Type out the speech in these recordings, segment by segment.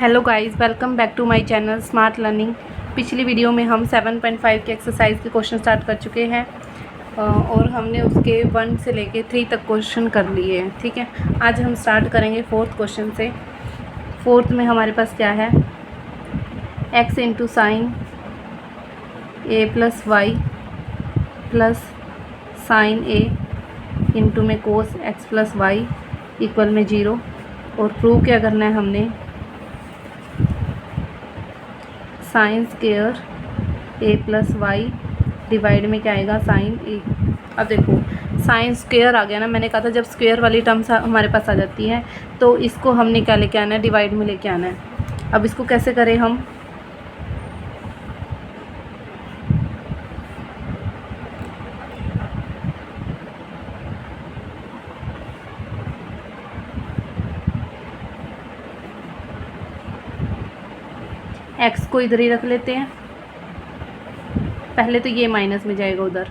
Hello guys, welcome back to my channel smart learning. पिछली video में हम 7.5 के एक्सरसाइज के क्वेश्चन स्टार्ट कर चुके हैं और हमने उसके 1 से लेके 3 तक क्वेश्चन कर लिए हैं। ठीक है, आज हम स्टार्ट करेंगे 4th क्वेश्चन से। 4th में हमारे पास क्या है, x into sine a plus y plus sine a into में cos x plus y equal में 0। और प्रूव क्या करना है हमने, sine square a plus y divide में क्या आएगा, साइन ए। अब देखो साइन स्क्वेयर आ गया ना, मैंने कहा था जब स्क्वेयर वाली टर्म्स हमारे पास आ जाती है तो इसको हमने क्या लेके आना है, डिवाइड में लेके आना है। अब इसको कैसे करें हम, एक्स को इधर ही रख लेते हैं। पहले तो ये माइनस में जाएगा उधर,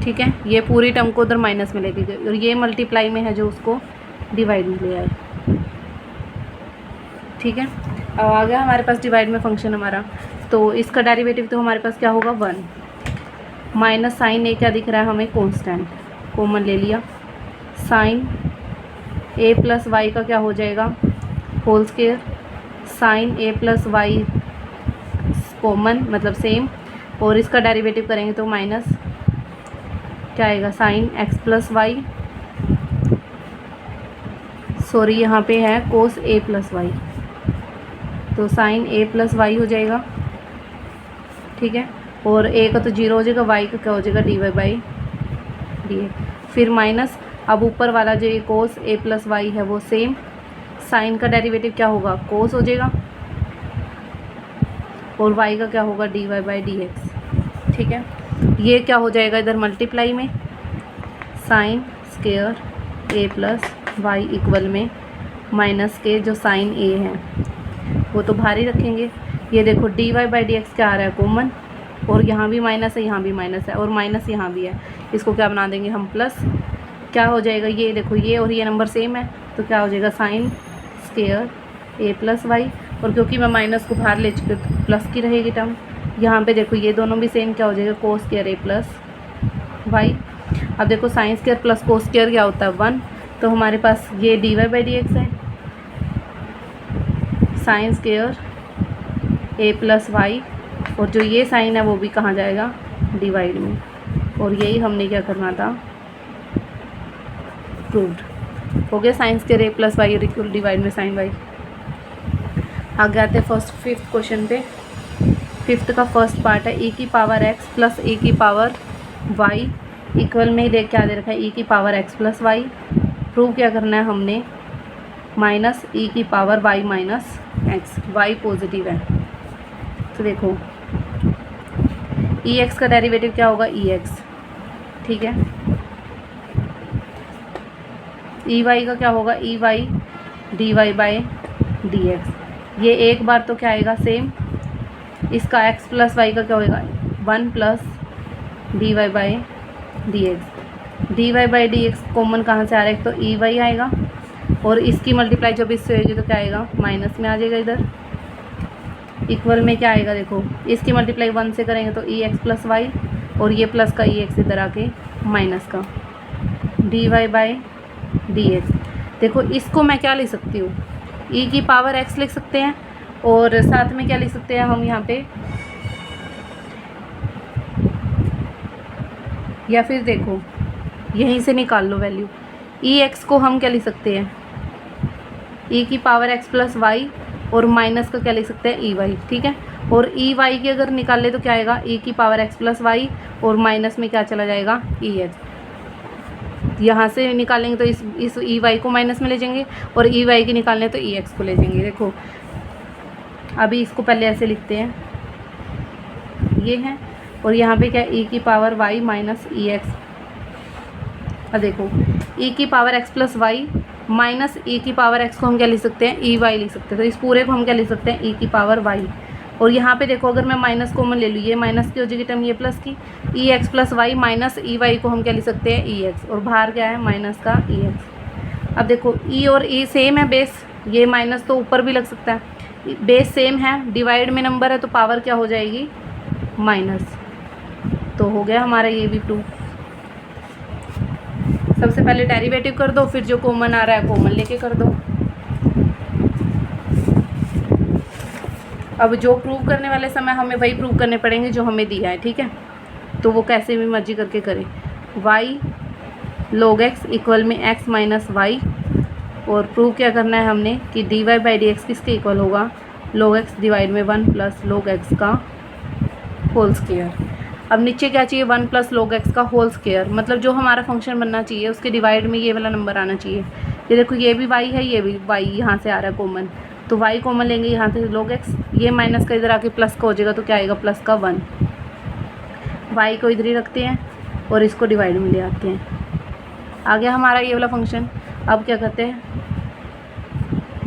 ठीक है, ये पूरी टर्म को उधर माइनस में लेके गए और ये मल्टीप्लाई में है जो उसको डिवाइड में ले आए। ठीक है, अब आ गया हमारे पास डिवाइड में फंक्शन हमारा, तो इसका डेरिवेटिव तो हमारे पास क्या होगा 1 माइनस साइन ए क्या दिख रहा है हमें, कॉन्स्टेंट कॉमन ले लिया। साइन ए प्लस वाई का क्या हो जाएगा, whole square. Sine a plus y common मतलब सेम, और इसका डेरिवेटिव करेंगे तो माइनस क्या आएगा, sine x plus y, sorry यहाँ पे है कोस ए प्लस वाई, तो साइन ए प्लस वाई हो जाएगा। ठीक है, और ए का तो 0 हो जाएगा, वाई का क्या हो जाएगा, d y by d a. फिर माइनस, अब ऊपर वाला जो ये कोस ए प्लस वाई है वो सेम, साइन का डेरिवेटिव क्या होगा, कोस हो जाएगा, और वाई का क्या होगा, d y by d x. ठीक है, ये क्या हो जाएगा इधर मल्टीप्लाई में, sine square a plus y equal में माइनस के जो साइन ए है वो तो बाहर ही रखेंगे। ये देखो d y by d x क्या आ रहा है, कॉमन, और यहाँ भी माइनस है, यहाँ भी माइनस है, और माइनस यहाँ भी है, इसको क्या बना देंगे हम प्लस। क्या हो जाएगा, ये देखो ये और ये नंबर सेम है तो क्या हो जाएगा, sign square a plus y, और क्योंकि मैं माइनस को बाहर ले चुकी तो प्लस की रहेगी टर्म। यहाँ पे देखो ये दोनों भी सेम, क्या हो जाएगा, cos square a plus y. अब देखो sine square plus cos square क्या होता है 1, तो हमारे पास ये d y by d x है, sine square a plus y, और जो ये साइन है वो भी कहाँ जाएगा, डिवाइड में, और यही हमने क्या करना था, प्रूव्ड हो गया। Sine square a plus y equal divide में साइन वाई। आगे आते हैं 5th क्वेश्चन पे। 5th का फर्स्ट पार्ट है e की पावर x प्लस e की पावर y इक्वल में दे क्या दे रखा है, e की power x plus y. Prove क्या करना है हमने, माइनस e की power y minus x, y positive है तो देखो ई एक्स का डेरिवेटिव क्या होगा, ई एक्स। ठीक है, ई वाई का क्या होगा, e y d y by d x. ये एक बार तो क्या आएगा सेम, इसका x प्लस वाई का क्या होगा 1 plus d y by d x. D y by d x common कहाँ से आ रहा है, तो ई वाई आएगा, और इसकी मल्टीप्लाई जब इससे होगी तो क्या आएगा, माइनस में आ जाएगा इधर, इक्वल में क्या आएगा, देखो इसकी मल्टीप्लाई 1 से करेंगे तो ई एक्स प्लस वाई, और ये प्लस का ई एक्स इधर आके माइनस का d y by d x. देखो इसको मैं क्या लिख सकती हूँ, ई की पावर एक्स लिख सकते हैं, और साथ में क्या लिख सकते हैं हम यहाँ पे, या फिर देखो यहीं से निकाल लो वैल्यू, ई एक्स को हम क्या लिख सकते हैं, ई की पावर एक्स प्लस वाई, और माइनस का क्या लिख सकते हैं, ई वाई। ठीक है, और ई वाई की अगर निकाल ले तो क्या आएगा, ई की पावर एक्स प्लस वाई, और माइनस में क्या चला जाएगा, ई एक्स। यहाँ से निकालेंगे तो इस ई वाई को माइनस में ले जाएंगे, और ई वाई की निकालने तो ई एक्स को ले जाएंगे। देखो अभी इसको पहले ऐसे लिखते हैं, ये है, और यहाँ पे क्या ई की power y minus e x. अब देखो ई की power x plus y minus e की पावर एक्स को हम क्या लिख सकते हैं, ई वाई लिख सकते हैं, तो इस पूरे को हम क्या लिख सकते हैं, ई की पावर वाई। और यहाँ पे देखो अगर मैं माइनस कॉमन ले लूँ, ये माइनस की हो जाएगी टर्म, ये प्लस की, e x plus y minus e y को हम क्या लिख सकते हैं, ई एक्स, और बाहर क्या है माइनस का ई एक्स। अब देखो ई और ई सेम है बेस, ये माइनस तो ऊपर भी लग सकता है, बेस सेम है, डिवाइड में नंबर है तो पावर क्या हो जाएगी माइनस। तो हो गया हमारा ये भी प्रूफ। सबसे पहले डेरिवेटिव कर दो, फिर जो कॉमन आ रहा है कॉमन लेके कर दो। अब जो प्रूव करने वाले समय हमें वही प्रूव करने पड़ेंगे जो हमें दिया है, ठीक है। तो वो कैसे भी मर्जी करके करें। y log x इक्वल में x माइनस वाई, और प्रूव क्या करना है हमने कि dy बाई डी एक्स किसके इक्वल होगा, log x डिवाइड में 1 प्लस log x का होल स्क्वायर। अब नीचे क्या चाहिए, 1 प्लस log x का होल स्क्वायर, मतलब जो हमारा फंक्शन बनना चाहिए उसके डिवाइड में ये वाला नंबर आना चाहिए। ये देखो ये भी y है, ये भी y यहाँ से आ रहा है कॉमन, तो y कॉमन लेंगे यहाँ से log x, ये माइनस का इधर आके प्लस का हो जाएगा तो क्या आएगा प्लस का 1। y को इधर ही रखते हैं और इसको डिवाइड में ले आते हैं, आ गया हमारा ये वाला फंक्शन। अब क्या करते हैं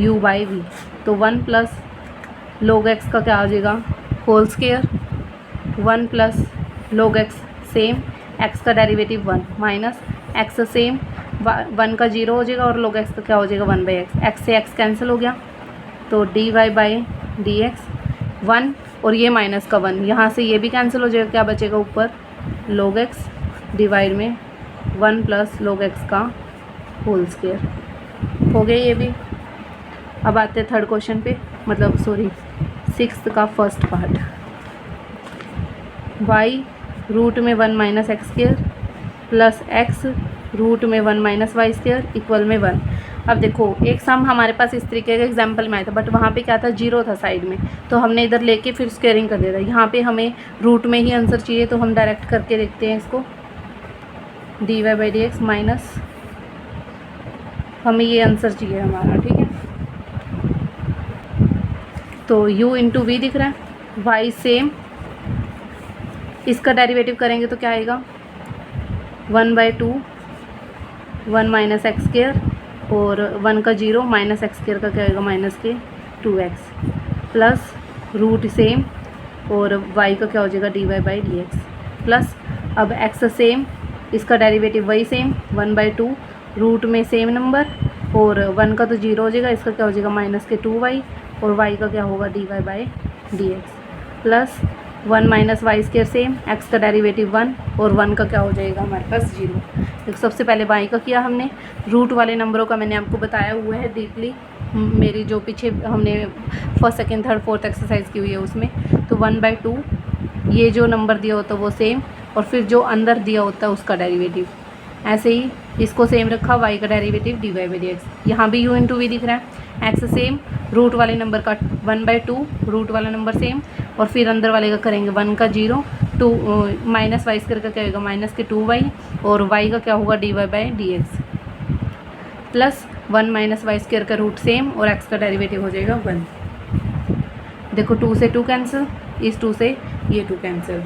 u बाई वी, तो 1 प्लस log x का क्या हो जाएगा whole square, 1 plus log x same, x का डेरिवेटिव 1 माइनस x सेम, 1 का 0 हो जाएगा और log x का क्या हो जाएगा 1 बाई एक्स, x से x कैंसिल हो गया तो dy बाई डी एक्स 1, और ये माइनस का 1, यहाँ से ये भी कैंसिल हो जाएगा, क्या बचेगा ऊपर log x डिवाइड में 1 प्लस log x का होल स्क्वायर। हो गया ये भी। अब आते हैं थर्ड क्वेश्चन पे, मतलब सॉरी 6th का फर्स्ट पार्ट। y रूट में 1 minus x square plus x root में 1 माइनस वाई स्क्वायर इक्वल में 1। अब देखो एक सम हमारे पास इस तरीके का एग्जाम्पल में आया था, बट वहाँ पे क्या था 0 था साइड में, तो हमने इधर लेके फिर स्क्वेयरिंग कर दिया था। यहाँ पे हमें रूट में ही आंसर चाहिए, तो हम डायरेक्ट करके देखते हैं इसको, dy by d x minus, हमें ये आंसर चाहिए हमारा, ठीक है। तो u इंटू वी दिख रहा है, y सेम, इसका डेरिवेटिव करेंगे तो क्या आएगा 1 बाई 2 1 माइनस एक्स स्क्वायर, और 1 का 0 माइनस एक्स स्क्वायर का क्या आएगा माइनस के 2x, प्लस रूट सेम और y का क्या हो जाएगा dy by d x, plus अब x सेम, इसका डेरिवेटिव वही सेम 1 बाई 2 रूट में सेम नंबर, और 1 का तो 0 हो जाएगा, इसका क्या हो जाएगा माइनस के 2y, और y का क्या होगा dy by d x, plus 1 minus y square same, x का डेरिवेटिव 1 और 1 का क्या हो जाएगा हमारे पास 0। देखो सबसे पहले y का किया हमने, रूट वाले नंबरों का मैंने आपको बताया हुआ है डीपली, मेरी जो पीछे हमने first second third fourth exercise की हुई है उसमें। तो 1 बाई 2 ये जो नंबर दिया होता है वो सेम, और फिर जो अंदर दिया होता है उसका डेरिवेटिव, ऐसे ही इसको सेम रखा, y का derivative dy by d x, यहाँ भी u इंटू वी दिख रहा है, x सेम, रूट वाले नंबर का 1 बाई 2 रूट वाला नंबर सेम, और फिर अंदर वाले का करेंगे 1 का 0 2 माइनस वाई स्क्वायर का क्या होगा माइनस के 2y, और y का क्या होगा dy by d x, plus 1 minus y square का रूट सेम, और x का डेरिवेटिव हो जाएगा 1। देखो 2 से 2 कैंसिल, इस 2 से ये 2 cancel.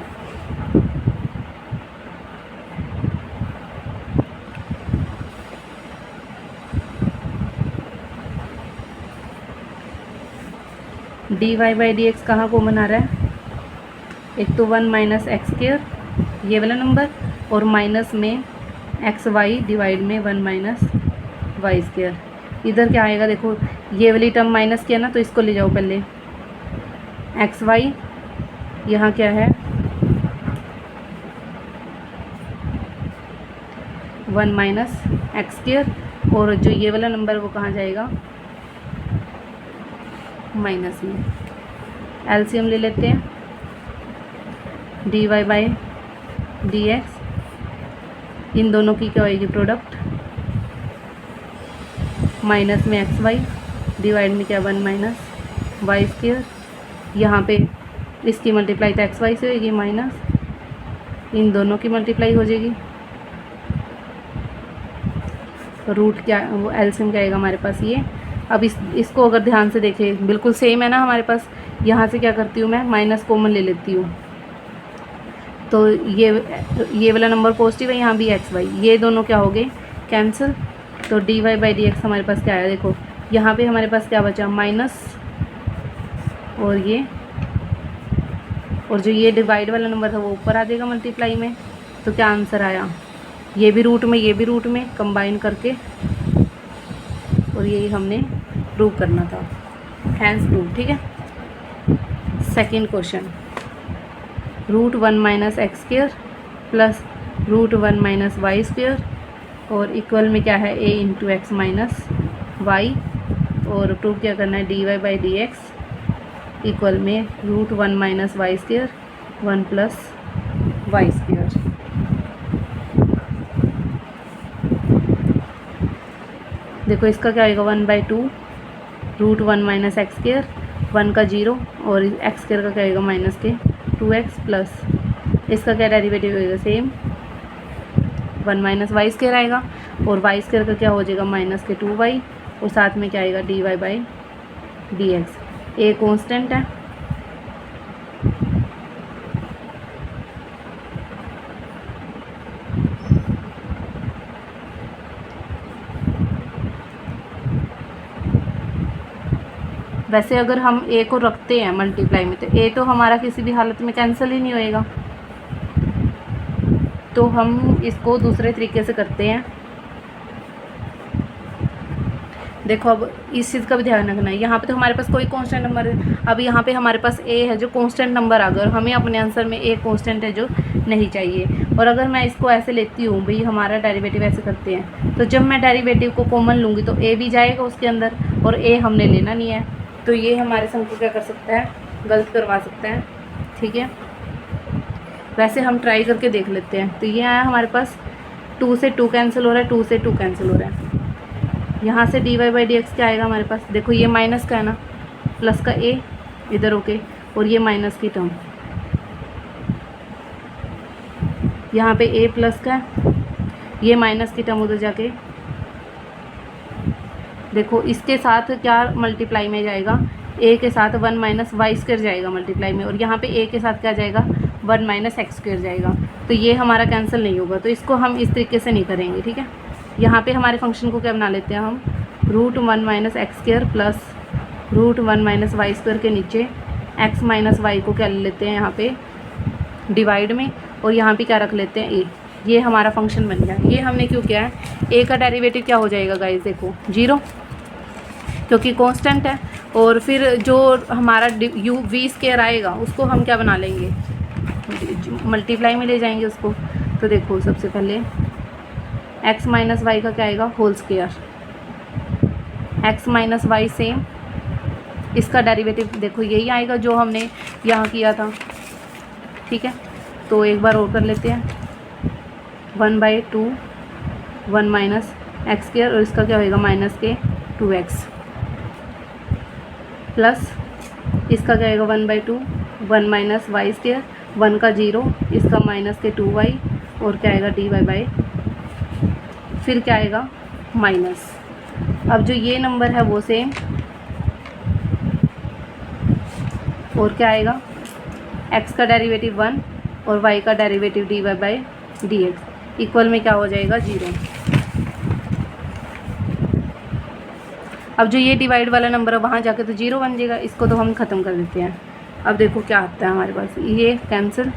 dy by d x कहाँ कॉमन आ रहा है, एक तो 1 माइनस एक्स स्क्वायर ये वाला नंबर, और माइनस में एक्स वाई डिवाइड में 1 माइनस वाई स्क्वायर। इधर क्या आएगा देखो, ये वाली टर्म माइनस किया ना, तो इसको ले जाओ पहले, एक्स वाई यहाँ क्या है 1 माइनस एक्स स्क्वायर, और जो ये वाला नंबर वो कहाँ जाएगा माइनस में। एलसीएम ले लेते हैं, dy बाई डी एक्स, इन दोनों की क्या होएगी प्रोडक्ट, माइनस में एक्स वाई डिवाइड में क्या 1 माइनस वाई स्क्वायर, यहाँ पे इसकी मल्टीप्लाई तो एक्स वाई से होएगी, माइनस इन दोनों की मल्टीप्लाई हो जाएगी, रूट क्या वो एलसीएम क्या आएगा हमारे पास ये। अब इसको अगर ध्यान से देखें बिल्कुल सेम है ना हमारे पास, यहाँ से क्या करती हूँ मैं माइनस कॉमन ले लेती हूँ, तो ये वाला नंबर पॉजिटिव है, यहाँ भी एक्स वाई, ये दोनों क्या हो गए कैंसिल, तो dy बाई डी एक्स हमारे पास क्या आया देखो, यहाँ पे हमारे पास क्या बचा माइनस, और ये, और जो ये डिवाइड वाला नंबर था वो ऊपर आ जाएगा मल्टीप्लाई में, तो क्या आंसर आया, ये भी रूट में ये भी रूट में कंबाइन करके और यही हमने प्रूव करना था। Hence prove. ठीक है। Second question, √1 minus x square plus √1 minus y square और इक्वल में क्या है, a into x minus y, और प्रूव क्या करना है, dy by d x equal में √1 minus y square 1 plus y square. देखो इसका क्या आएगा, 1/2 √1 माइनस एक्स स्क्वेयर, 1 का 0 और एक्स स्क्वेयर का क्या आएगा, माइनस के 2x प्लस इसका क्या डेरिवेटिव होएगा, सेम 1 माइनस वाई स्क्वेयर आएगा, और वाई स्क्वेयर का क्या हो जाएगा, माइनस के 2y, और साथ में क्या आएगा, dy by d x. A constant है, वैसे अगर हम a को रखते हैं मल्टीप्लाई में तो a तो हमारा किसी भी हालत में कैंसिल ही नहीं होएगा, तो हम इसको दूसरे तरीके से करते हैं। देखो अब इस चीज़ का भी ध्यान रखना है, यहाँ पे तो हमारे पास कोई कांस्टेंट नंबर है, अब यहाँ पे हमारे पास a है जो कांस्टेंट नंबर आ गया, और हमें अपने आंसर में a कांस्टेंट है जो नहीं चाहिए। और अगर मैं इसको ऐसे लेती हूँ, भाई हमारा डेरिवेटिव ऐसे करते हैं, तो जब मैं डेरिवेटिव को कॉमन लूँगी तो a भी जाएगा उसके अंदर, और a हमने लेना नहीं है, तो ये हमारे सम को क्या कर सकता है, गलत करवा सकता है। ठीक है, वैसे हम ट्राई करके देख लेते हैं। तो ये आया हमारे पास 2 से 2 कैंसिल हो रहा है, 2 से 2 कैंसिल हो रहा है, यहाँ से dy बाई डी एक्स क्या आएगा हमारे पास, देखो ये माइनस का है ना, प्लस का a इधर ओके, और ये माइनस की टर्म यहाँ पे a प्लस का, ये माइनस की टर्म उधर जाके, देखो इसके साथ क्या मल्टीप्लाई में जाएगा, a के साथ 1 माइनस वाई स्क्वेयर जाएगा मल्टीप्लाई में, और यहाँ पे a के साथ क्या जाएगा, 1 माइनस एक्स स्क्वेयर जाएगा, तो ये हमारा कैंसिल नहीं होगा, तो इसको हम इस तरीके से नहीं करेंगे। ठीक है, यहाँ पे हमारे फंक्शन को क्या बना लेते हैं हम, √1 minus x square plus √1 minus y square के नीचे x माइनस वाई को क्या ले लेते हैं यहाँ पे डिवाइड में, और यहाँ पे क्या रख लेते हैं a, ये हमारा फंक्शन बन गया। ये हमने क्यों किया है, a का डेरिवेटिव क्या हो जाएगा गाइस, देखो 0 क्योंकि कांस्टेंट है, और फिर जो हमारा u v स्क्वायर आएगा उसको हम क्या बना लेंगे, मल्टीप्लाई में ले जाएंगे उसको। तो देखो सबसे पहले x माइनस वाई का क्या आएगा, whole square, x minus y same, इसका डेरिवेटिव देखो यही आएगा जो हमने यहाँ किया था। ठीक है, तो एक बार और कर लेते हैं, 1/2 1 माइनस एक्स स्क्वायर, और इसका क्या होएगा, माइनस के 2x प्लस इसका क्या आएगा, 1/2 1 माइनस वाई स्क्वायर, 1 का 0, इसका माइनस के 2y, और क्या आएगा dy बाई, फिर क्या आएगा माइनस। अब जो ये नंबर है वो सेम, और क्या आएगा, x का डेरिवेटिव 1 और y का derivative dy by d x equal में क्या हो जाएगा, 0। अब जो ये डिवाइड वाला नंबर है वहाँ जाके तो 0 बन जाएगा, इसको तो हम ख़त्म कर देते हैं। अब देखो क्या आता है हमारे पास, ये कैंसिल,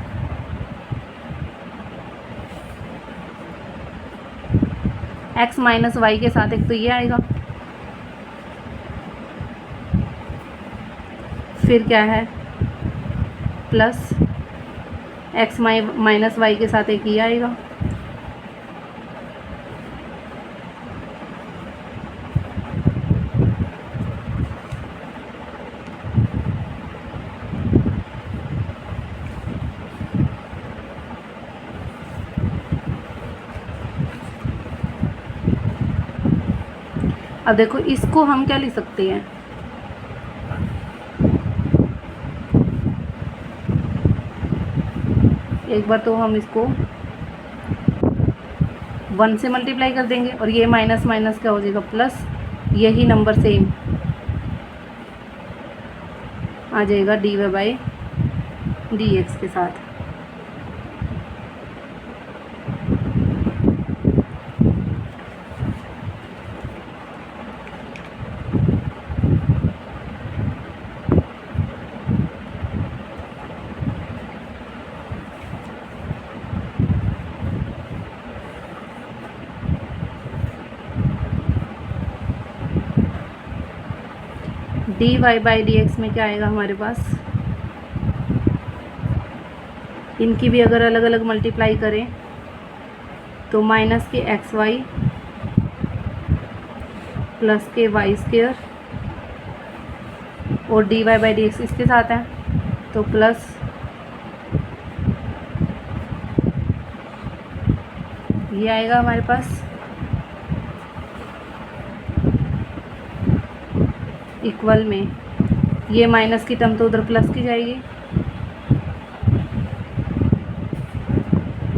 x माइनस वाई के साथ एक तो ये आएगा, फिर क्या है प्लस x माइनस वाई के साथ एक ये आएगा, अब देखो इसको हम क्या लिख सकते हैं, एक बार तो हम इसको 1 से मल्टीप्लाई कर देंगे, और ये माइनस माइनस क्या हो जाएगा, प्लस, यही नंबर सेम आ जाएगा dy बाई डी एक्स के साथ। D y by d x में क्या आएगा हमारे पास, इनकी भी अगर अलग अलग मल्टीप्लाई करें तो माइनस के एक्स वाई प्लस के वाई स्क्वेयर और d y by d x इसके साथ है तो प्लस ये आएगा हमारे पास इक्वल में, ये माइनस की टर्म तो उधर प्लस की जाएगी,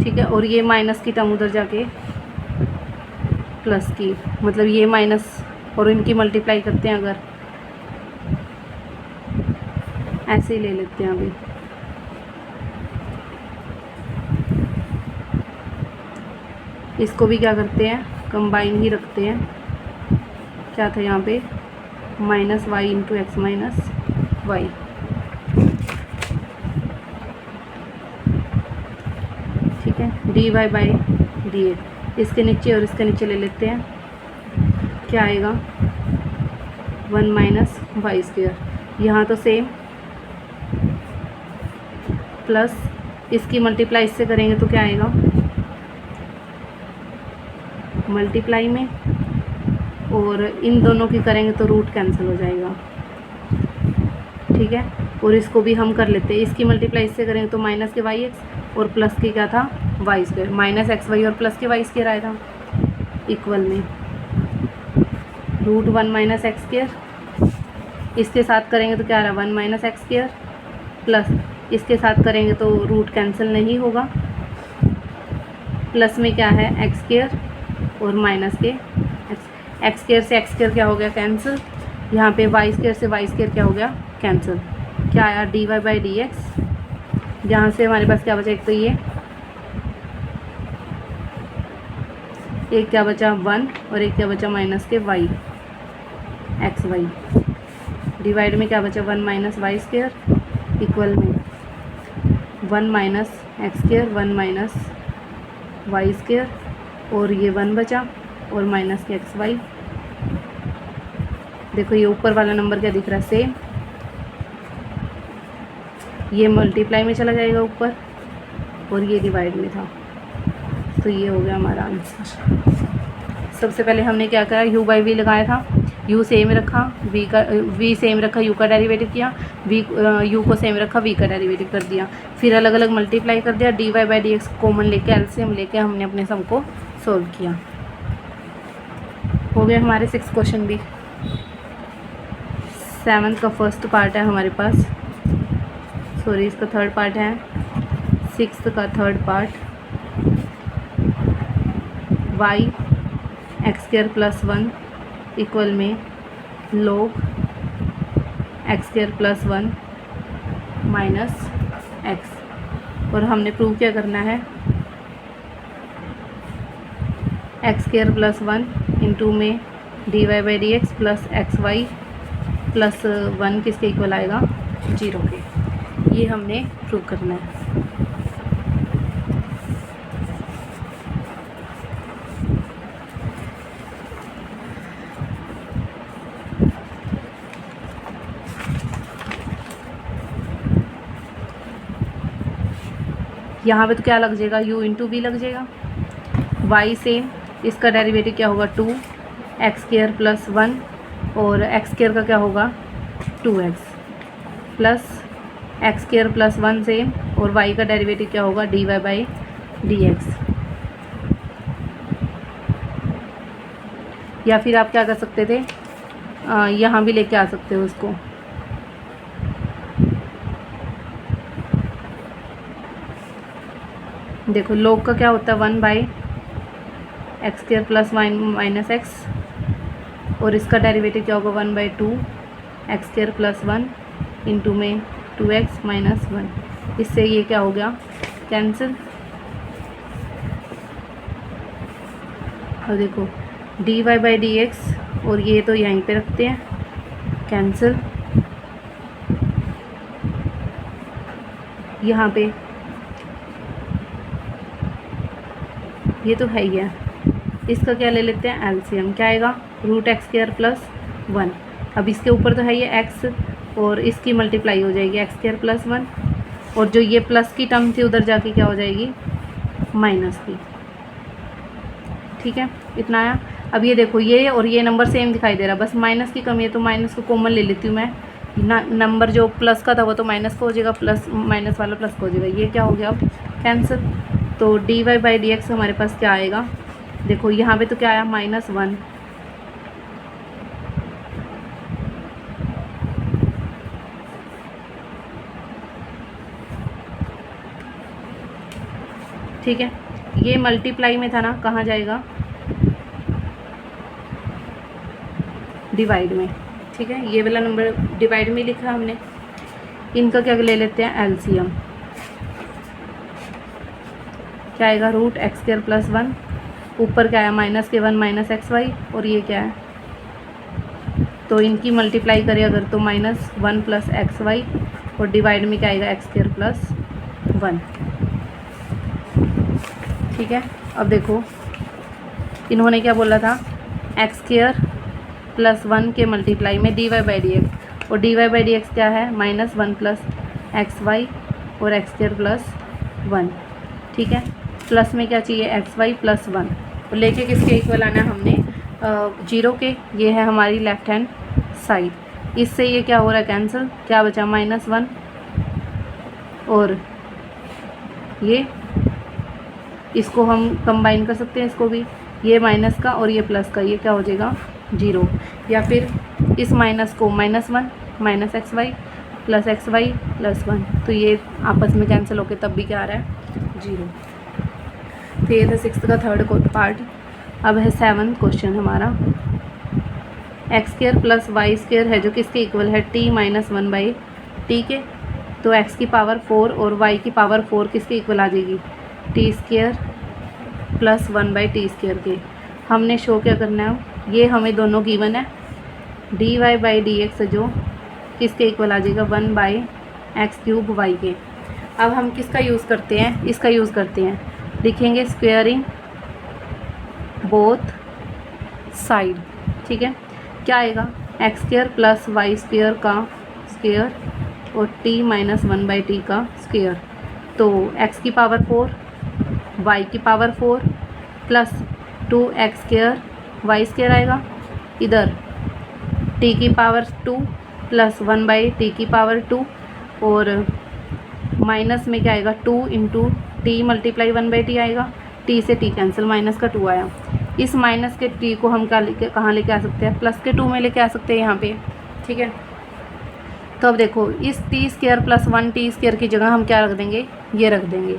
ठीक है, और ये माइनस की टर्म उधर जाके प्लस की, मतलब ये माइनस और इनकी मल्टीप्लाई करते हैं अगर, ऐसे ही ले लेते हैं अभी। इसको भी क्या करते हैं, कंबाइन ही रखते हैं। क्या था यहाँ पे, minus y into x minus y, ठीक है, d y by d x, इसके नीचे और इसके नीचे ले लेते हैं, क्या आएगा 1 माइनस वाई स्क्वेयर, यहाँ तो सेम, प्लस इसकी मल्टीप्लाई इससे करेंगे तो क्या आएगा, मल्टीप्लाई में, और इन दोनों की करेंगे तो रूट कैंसिल हो जाएगा, ठीक है, और इसको भी हम कर लेते हैं, इसकी मल्टीप्लाई इससे करेंगे तो माइनस के वाई एक्स और प्लस की क्या था y square, minus x y और प्लस के वाई स्क्वायर आया था, इक्वल में रूट 1 माइनस एक्स स्क्वायर, इसके साथ करेंगे तो क्या आ रहा है 1 माइनस एक्स स्क्वायर, प्लस इसके साथ करेंगे तो रूट कैंसिल नहीं होगा, प्लस में क्या है एक्स स्क्वायर और माइनस के एक्स स्क्वायर से एक्स स्क्वायर क्या हो गया कैंसिल, यहाँ पे वाई स्क्वायर से वाई स्क्वायर क्या हो गया कैंसिल, क्या आया d y by d x, यहाँ से हमारे पास क्या बचा, एक तो ये, एक क्या बचा 1 और एक क्या बचा माइनस के वाई एक्स वाई, डिवाइड में क्या बचा 1 माइनस वाई स्क्वायर इक्वल में 1 minus x square 1 minus y square, और ये 1 बचा और माइनस के एक्स वाई, देखो ये ऊपर वाला नंबर क्या दिख रहा है सेम, ये मल्टीप्लाई में चला जाएगा ऊपर और ये डिवाइड में था, तो ये हो गया हमारा आंसर। सबसे पहले हमने क्या करा, u बाई वी लगाया था, u सेम रखा, v सेम रखा, u का डेरिवेटिव किया, u को सेम रखा, v का डेरिवेटिव कर दिया, फिर अलग अलग मल्टीप्लाई कर दिया, dy by d x common लेके एलसीएम लेके हमने अपने सम को सोल्व किया। हो गया हमारे 6 क्वेश्चन भी। 7th का फर्स्ट पार्ट है हमारे पास, सॉरी इसका थर्ड पार्ट है, 6th का third part, y x square plus 1 equal में log x square plus 1 minus x, और हमने प्रूव क्या करना है, एक्स स्क्वायर प्लस 1 इंटू में d y by d x plus x y plus 1 किसके इक्वल आएगा 0 के, ये हमने प्रूव करना है। यहाँ पे तो क्या लग जाएगा, u इंटू वी लग जाएगा, y सेम, इसका डेरिवेटिव क्या होगा 2 एक्स स्क्वायर प्लस 1 और एक्स स्क्वायर का क्या होगा 2x plus x square plus 1 same, और y का डेरिवेटिव क्या होगा dy बाई डी एक्स। या फिर आप क्या कर सकते थे, यहाँ भी लेके आ सकते हो उसको, देखो log का क्या होता है 1 by x square plus minus x, और इसका डेरिवेटिव क्या होगा 1 by 2 x square plus 1 into में 2x माइनस 1, इससे ये क्या हो गया कैंसिल, और देखो d y by d x, और ये तो यहीं पे रखते हैं कैंसिल, यहाँ पे ये तो है ही है, इसका क्या ले लेते हैं एलसीएम, क्या आएगा रूट एक्स स्क्वायर प्लस 1, अब इसके ऊपर तो है ये एक्स, और इसकी मल्टीप्लाई हो जाएगी एक्स स्क्वायर प्लस 1, और जो ये प्लस की टर्म थी उधर जाके क्या हो जाएगी, माइनस की। ठीक है, इतना आया। अब ये देखो, ये और ये नंबर सेम दिखाई दे रहा है, बस माइनस की कमी है तो माइनस को कॉमन ले लेती हूँ मैं। नंबर जो प्लस का था वो तो माइनस का हो जाएगा, प्लस माइनस वाला प्लस का हो जाएगा, ये क्या हो गया अब कैंसिल। तो d y by d x हमारे पास क्या आएगा, देखो यहाँ पे तो क्या आया, -1। ठीक है, ये मल्टीप्लाई में था ना, कहाँ जाएगा, डिवाइड में। ठीक है, ये वाला नंबर डिवाइड में लिखा हमने। इनका क्या ले लेते हैं, एलसीएम। क्या आएगा, √x² + 1, ऊपर क्या आया, -1 माइनस एक्स वाई, और ये क्या है, तो इनकी मल्टीप्लाई करें अगर तो -1 + xy, और डिवाइड में क्या आएगा, x² + 1। ठीक है, अब देखो इन्होंने क्या बोला था, x² + 1 के मल्टीप्लाई में dy बाई डी एक्स, और dy बाई डी एक्स क्या है, -1 + xy और x² + 1। ठीक है, प्लस में क्या चाहिए, xy + 1, और लेके किसके इक्वल आना है हमने, 0 के। ये है हमारी लेफ्ट हैंड साइड। इससे ये क्या हो रहा है, कैंसिल, क्या बचा, -1, और ये इसको हम कंबाइन कर सकते हैं, इसको भी, ये माइनस का और ये प्लस का, ये क्या हो जाएगा, 0। या फिर इस माइनस को -1 माइनस xy + xy + 1, तो ये आपस में कैंसिल होकर तब भी क्या आ रहा है, 0। तो ये था 6th का 3rd पार्ट। अब है 7th क्वेश्चन हमारा, x² + y² है जो किसके इक्वल है, t - 1/t के। तो x की पावर 4 और y की पावर 4 किसके इक्वल आ जाएगी, t² + 1/t² के। हमने शो क्या करना है, ये हमें दोनों गिवन है, dy बाई डी एक्स जो किसके इक्वल आ जाएगा, 1/x³ y के। अब हम किसका यूज़ करते हैं, इसका यूज़ करते हैं, लिखेंगे स्क्वेयरिंग बोथ साइड। ठीक है, क्या आएगा, x² + y² का स्क्वेयर और t - 1/t का स्क्वेयर। तो x की पावर 4, y की पावर 4 + 2x² y² आएगा, इधर t की पावर 2 + 1/t की पावर 2, और माइनस में क्या आएगा, 2 × t × 1/t आएगा, t से t कैंसिल, माइनस का 2 आया। इस माइनस के t को हम कहाँ लेके आ सकते हैं, प्लस के 2 में लेके आ सकते हैं यहाँ पे। ठीक है, तो अब देखो इस t² + 1t² की जगह हम क्या रख देंगे, ये रख देंगे,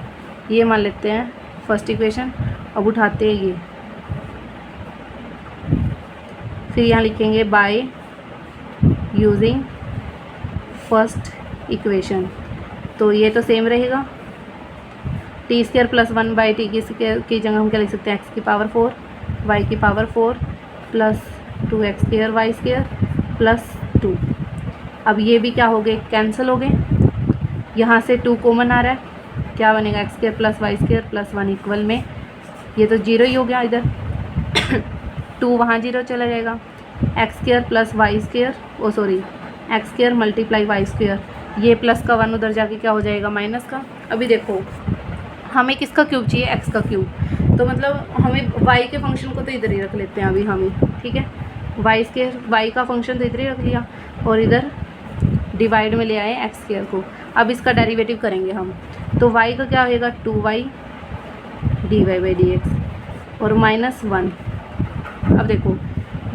ये मान लेते हैं फर्स्ट इक्वेशन। अब उठाते हैं ये, फिर यहाँ लिखेंगे बाय यूजिंग फर्स्ट इक्वेशन। तो ये तो सेम रहेगा, t² + 1/t की जगह हम क्या लिख सकते हैं, x की पावर 4 y की पावर 4 + 2x² y² + 2। अब ये भी क्या हो गए, कैंसिल हो गए, यहाँ से 2 कॉमन आ रहा है, क्या बनेगा, x² + y² + 1 इक्वल में, ये तो 0 ही हो गया इधर 2 वहाँ 0 चला जाएगा, x² + y², ओ सॉरी x² × y², ये प्लस का 1 उधर जाके क्या हो जाएगा, माइनस का। अभी देखो हमें किसका क्यूब चाहिए, x का क्यूब, तो मतलब हमें y के फंक्शन को तो इधर ही रख लेते हैं अभी हमें। ठीक है, y का फंक्शन तो इधर ही रख लिया, और इधर डिवाइड में ले आए x² को। अब इसका डेरिवेटिव करेंगे हम, तो y का क्या होएगा, 2y dy by d x और -1। अब देखो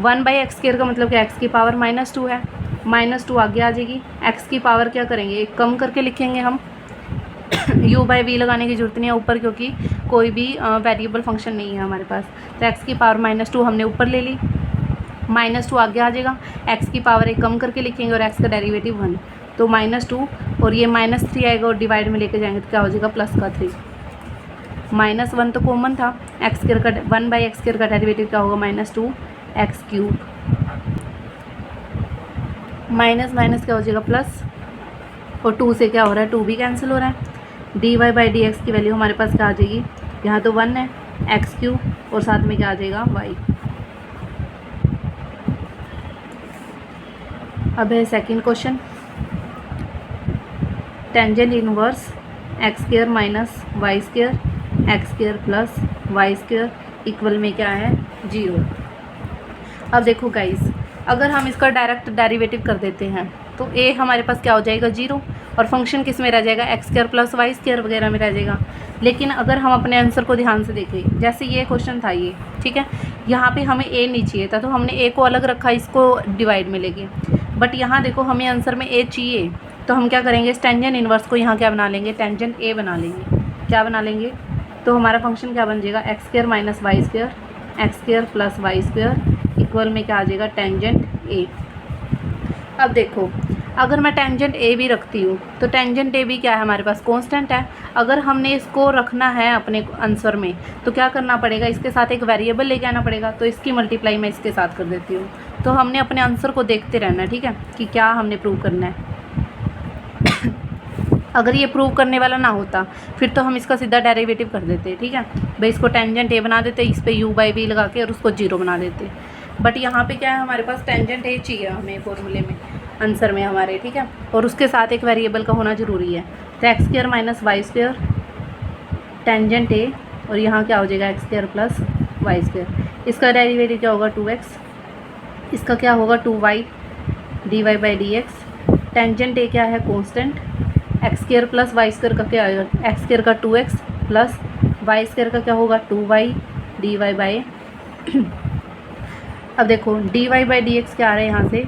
1/x² का मतलब क्या, x की पावर -2 है, -2 आगे आ जाएगी, x की पावर क्या करेंगे, एक कम करके लिखेंगे हम u/v लगाने की जरूरत नहीं है ऊपर, क्योंकि कोई भी वेरिएबल फंक्शन नहीं है हमारे पास। तो x की पावर -2 हमने ऊपर ले ली, -2 आगे आ जाएगा, x की पावर एक कम करके लिखेंगे और x का डेरिवेटिव 1, तो -2 और ये -3 आएगा, और डिवाइड में लेके जाएंगे तो क्या हो जाएगा, +3। -1 तो कॉमन था, x² का 1/x² का डेरिवेटिव क्या होगा, -2x³ माइनस क्या हो जाएगा, प्लस, और 2 से क्या हो रहा है, 2 भी कैंसिल हो रहा है। dy बाई डी एक्स की वैल्यू हमारे पास क्या आ जाएगी, यहाँ तो 1 है, x³ और साथ में क्या आ जाएगा, y। अब है second question, tangent inverse x square minus y square x square plus y square equal में क्या है 0। अब देखो गाइस, अगर हम इसका डायरेक्ट डेरिवेटिव कर देते हैं तो ए हमारे पास क्या हो जाएगा 0, और फंक्शन किस में रह जाएगा x square plus y square वगैरह में रह जाएगा। लेकिन अगर हम अपने आंसर को ध्यान से देखें, जैसे ये क्वेश्चन था ये, ठीक है, यहाँ पे हमें ए नहीं चाहिए था तो हमने ए को अलग रखा, इसको डिवाइड में लेके। बट यहाँ देखो हमें आंसर में ए चाहिए, तो हम क्या करेंगे, इस टेंजेंट इनवर्स को यहाँ क्या बना लेंगे, टेंजेंट ए बना लेंगे। क्या बना लेंगे, तो हमारा फंक्शन क्या बन जाएगा x square minus y square x square plus y square equal में क्या आ जाएगा टेंजेंट ए। अब देखो, अगर मैं टेंजेंट ए भी रखती हूँ तो टेंजेंट ए भी क्या है हमारे पास कांस्टेंट है। अगर हमने इसको रखना है अपने आंसर में तो क्या करना पड़ेगा, इसके साथ एक वेरिएबल लेके आना पड़ेगा। तो इसकी मल्टीप्लाई मैं इसके साथ कर देती हूँ। तो हमने अपने आंसर को देखते रहना है, ठीक है, कि क्या हमने प्रूव करना है। अगर ये प्रूव करने वाला ना होता फिर तो हम इसका सीधा डेरिवेटिव कर देते, ठीक है भाई, इसको टेंजेंट ए बना देते, इस पर यू बाई बी लगा के और उसको 0 बना देते। बट यहाँ पे क्या है, हमारे पास टेंजेंट ए चाहिए हमें फॉर्मूले में, आंसर में हमारे, ठीक है, और उसके साथ एक वेरिएबल का होना ज़रूरी है। तो x square minus y square tangent a, और यहाँ क्या हो जाएगा x square plus y square. इसका डेरिवेटिव क्या होगा 2x, इसका क्या होगा 2y d y by d x. Tangent a क्या है constant, x square plus y square का क्या आएगा, एक्स स्क्वायर का 2x प्लस वाई स्क्वायर का क्या होगा 2y डी वाई बाई। अब देखो d y by d x क्या आ रहा है यहाँ से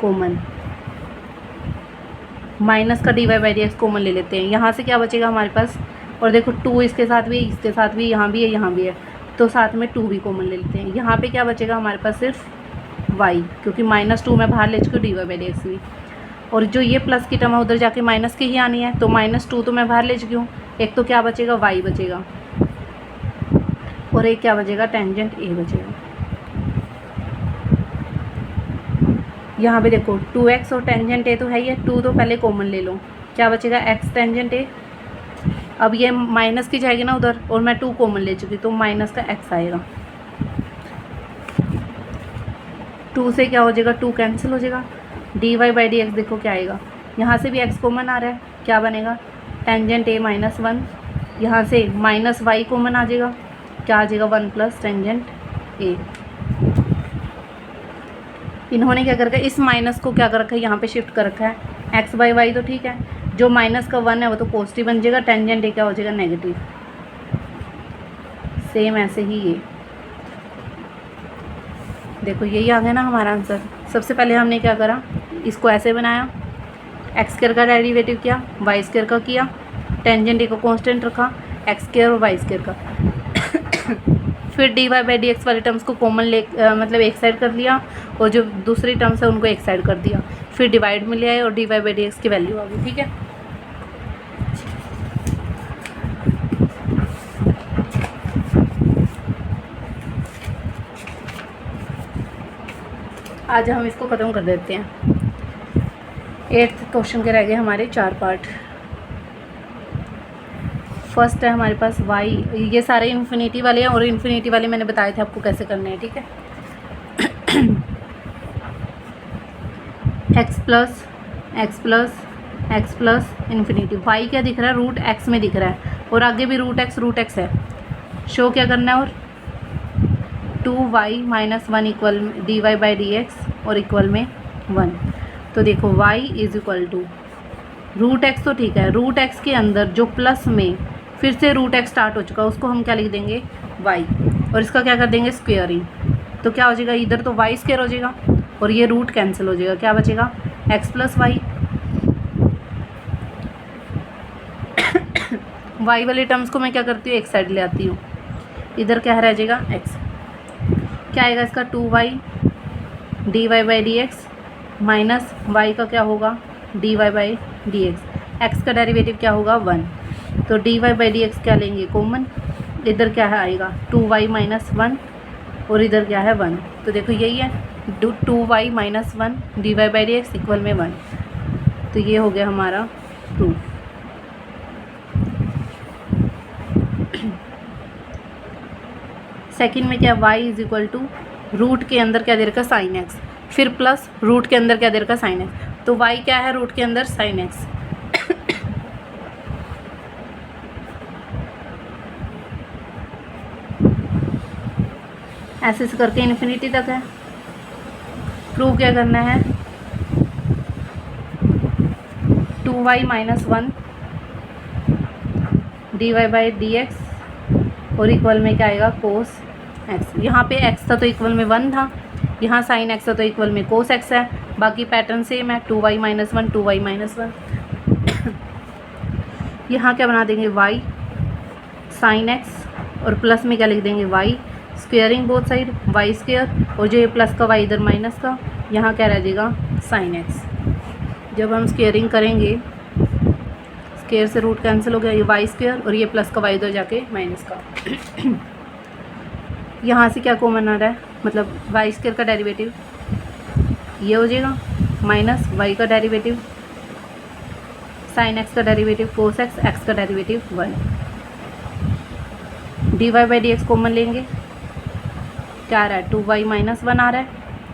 कॉमन, माइनस का d y by d x common ले लेते हैं, यहाँ से क्या बचेगा हमारे पास, और देखो 2 इसके साथ भी, इसके साथ भी, यहाँ भी है, यहाँ भी है, तो साथ में 2 भी कॉमन ले लेते हैं। यहाँ पे क्या बचेगा हमारे पास सिर्फ y, क्योंकि -2 मैं बाहर ले चुकी हूँ d y by d x भी, और जो ये प्लस की टर्म है उधर जाके माइनस की ही आनी है, तो -2 तो मैं बाहर ले चुकी हूँ। एक तो क्या बचेगा y बचेगा, और एक क्या बचेगा टेंजेंट a बचेगा। यहाँ पे देखो 2x और टेंजेंट a तो है ही है, 2 तो पहले कॉमन ले लो, क्या बचेगा x टेंजेंट a। अब ये माइनस की जाएगी ना उधर, और मैं 2 कॉमन ले चुकी तो माइनस का x आएगा। 2 से क्या हो जाएगा, 2 कैंसिल हो जाएगा, d y by d x देखो क्या आएगा, यहाँ से भी x कॉमन आ रहा है, क्या बनेगा टेंजेंट a -1, यहाँ से माइनस वाई कॉमन आ जाएगा, क्या आ जाएगा 1 प्लस टेंजेंट a। इन्होंने क्या कर रखा है, इस माइनस को क्या कर रखा है, यहाँ पे शिफ्ट कर रखा है x बाई वाई, तो ठीक है, जो माइनस का 1 है वो तो पॉजिटिव बन जाएगा, टेंजेंट a क्या हो जाएगा नेगेटिव। सेम ऐसे ही ये देखो, यही आ गया ना हमारा आंसर। सबसे पहले हमने क्या करा, इसको ऐसे बनाया, एक्स स्क्वायर का डेरिवेटिव किया, वाई स्क्वायर का किया, टेंजेंट a को कांस्टेंट रखा, एक्स स्क्वायर और वाई स्क्वायर का। फिर d y by d x वाले टर्म्स को कॉमन ले मतलब एक साइड कर लिया, और जो दूसरी टर्म्स है उनको एक साइड कर दिया, फिर डिवाइड में ले आए और d y by d x की वैल्यू आ गई, ठीक है। आज हम इसको ख़त्म कर देते हैं। 8th क्वेश्चन के रह गए हमारे 4 पार्ट। फर्स्ट है हमारे पास y, ये सारे इन्फिनिटी वाले हैं, और इन्फिनिटी वाले मैंने बताए थे आपको कैसे करने हैं, ठीक है। x plus x plus x plus infinity, y क्या दिख रहा है रूट x में दिख रहा है, और आगे भी रूट x है। शो क्या करना है, और 2y - 1 equal d y by d x और इक्वल में 1। तो देखो y is equal to root x, तो ठीक है, रूट x के अंदर जो प्लस में फिर से रूट x स्टार्ट हो चुका है उसको हम क्या लिख देंगे y, और इसका क्या कर देंगे स्क्वेयरिंग। तो क्या हो जाएगा, इधर तो y स्क्वेयर हो जाएगा और ये रूट कैंसिल हो जाएगा, क्या बचेगा x प्लस वाई। y वाले टर्म्स को मैं क्या करती हूँ एक साइड ले आती हूँ, इधर क्या रह जाएगा x, क्या आएगा इसका 2y d y by d x minus y का क्या होगा d y by d x, x का डेरिवेटिव क्या होगा 1, तो d y by d x क्या लेंगे कॉमन, इधर क्या है आएगा 2y - 1 और इधर क्या है 1। तो देखो यही है 2y - 1 d y by d x equal में 1। तो ये हो गया हमारा प्रूफ। सेकंड में क्या y is equal to root के अंदर क्या दे रखा साइन x, फिर प्लस रूट के अंदर क्या दे रखा साइन एक्स, तो y क्या है रूट के अंदर साइन एक्स। ऐसे से करके इन्फिनिटी तक है। प्रूव क्या करना है, 2y माइनस 1 dy/dx और इक्वल में क्या आएगा कोस एक्स। यहाँ पे x था तो इक्वल में 1 था, यहाँ साइन एक्स था तो इक्वल में कोस एक्स है। बाकी पैटर्न सेम है, 2y माइनस 1 2y माइनस 1। यहाँ क्या बना देंगे y साइन एक्स और प्लस में क्या लिख देंगे y, squaring both side y square, और जो ये प्लस का y इधर माइनस का, यहाँ क्या रह जाएगा साइन एक्स। जब हम स्क्वेयरिंग करेंगे, स्क्वेयर से रूट कैंसिल हो गया, ये y स्क्वेयर और ये प्लस का y इधर जाके माइनस का। यहाँ से क्या कॉमन आ रहा है, मतलब y स्क्वेयर का डेरिवेटिव ये हो जाएगा माइनस y का डेरिवेटिव साइन एक्स का डेरिवेटिव कोस एक्स, एक्स का डेरिवेटिव 1। dy/dx कॉमन लेंगे, क्या आ रहा है 2y माइनस 1 आ रहा है,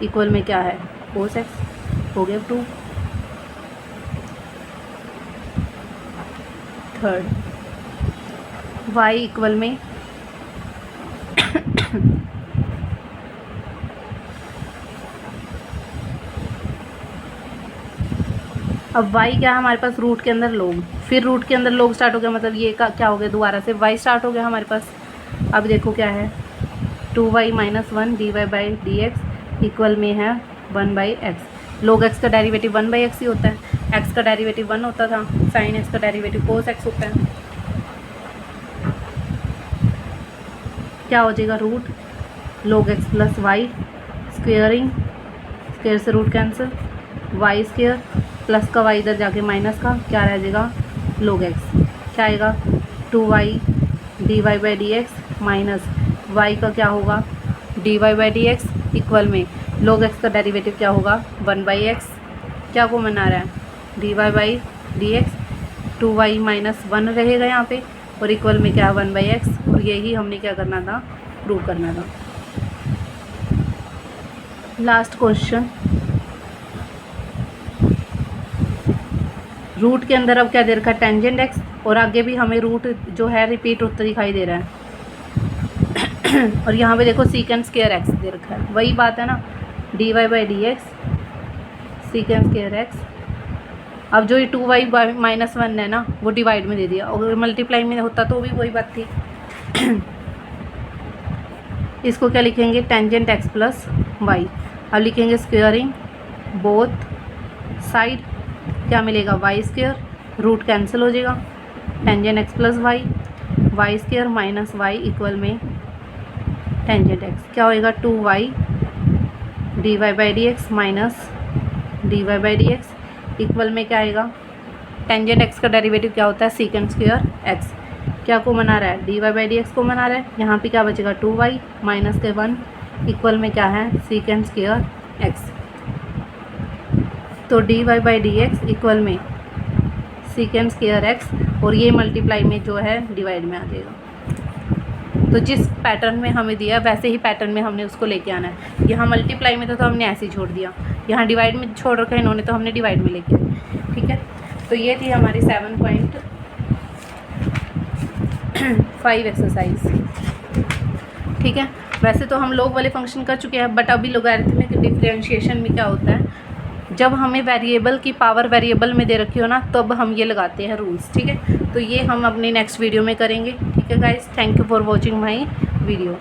इक्वल में क्या है कोस एक्स, हो गया 2। थर्ड y इक्वल में अब y क्या है हमारे पास रूट के अंदर लोग, फिर रूट के अंदर लोग स्टार्ट हो गया, मतलब ये का क्या हो गया दोबारा से y स्टार्ट हो गया हमारे पास। अब देखो क्या है 2y माइनस 1 dy/dx इक्वल में है 1/x। लोग x का डेरिवेटिव 1/x ही होता है, x का डेरिवेटिव 1 होता था, साइन x का डेरिवेटिव कोस x होता है। क्या हो जाएगा root log x plus y, squaring, square से root cancel, y square plus का y इधर जाके माइनस का, क्या रह जाएगा log x, क्या आएगा 2y dy/dx माइनस y का क्या होगा dy/dx इक्वल में log x का डेरिवेटिव क्या होगा 1/x। क्या को मना रहा है dy/dx, 2y माइनस 1 रहेगा यहाँ पे और इक्वल में क्या 1/x, और यही हमने क्या करना था प्रूव करना था। लास्ट क्वेश्चन, रूट के अंदर अब क्या दे रखा है टेंजेंट एक्स, और आगे भी हमें रूट जो है रिपीट होता दिखाई दे रहा है। और यहाँ पे देखो सीकेंड स्क्वायर एक्स दे रखा है, वही बात है ना dy/dx सीकेंड स्क्वायर एक्स। अब जो ये 2y माइनस 1 है ना वो डिवाइड में दे दिया, और मल्टीप्लाई में होता तो भी वही बात थी। इसको क्या लिखेंगे टेंजेंट एक्स प्लस वाई। अब लिखेंगे स्क्वेयरिंग बोथ साइड, क्या मिलेगा वाई स्क्वेयर, रूट कैंसिल हो जाएगा, tangent x plus y, y square minus y equal में टेंजेंट एक्स, क्या होएगा 2y dy/dx minus dy/dx equal में क्या आएगा टेंजेंट एक्स का डेरिवेटिव क्या होता है सीकेंड स्क्वायर एक्स। क्या को मना रहा है dy/dx को मना रहा है, यहाँ पे क्या बचेगा 2y माइनस के 1 इक्वल में क्या है सीकेंड स्क्वायर एक्स। तो dy/dx इक्वल में सीकेंड स्क्वायर एक्स, और ये मल्टीप्लाई में जो है डिवाइड में आ जाएगा। तो जिस पैटर्न में हमें दिया वैसे ही पैटर्न में हमने उसको लेके आना है। यहाँ मल्टीप्लाई में था तो हमने ऐसे ही छोड़ दिया, यहाँ डिवाइड में छोड़ रखा है इन्होंने तो हमने डिवाइड में लेके आए। ठीक है, तो ये थी हमारी 7.5 एक्सरसाइज। ठीक है, वैसे तो हम लोग वाले फंक्शन कर चुके हैं, बट अभी लोगैरिथमिक डिफरेंशिएशन में क्या होता है जब हमें वेरिएबल की पावर वेरिएबल में दे रखी हो ना तब हम ये लगाते हैं रूल्स। ठीक है, तो ये हम अपने नेक्स्ट वीडियो में करेंगे। ठीक है guys, thank you for watching my video.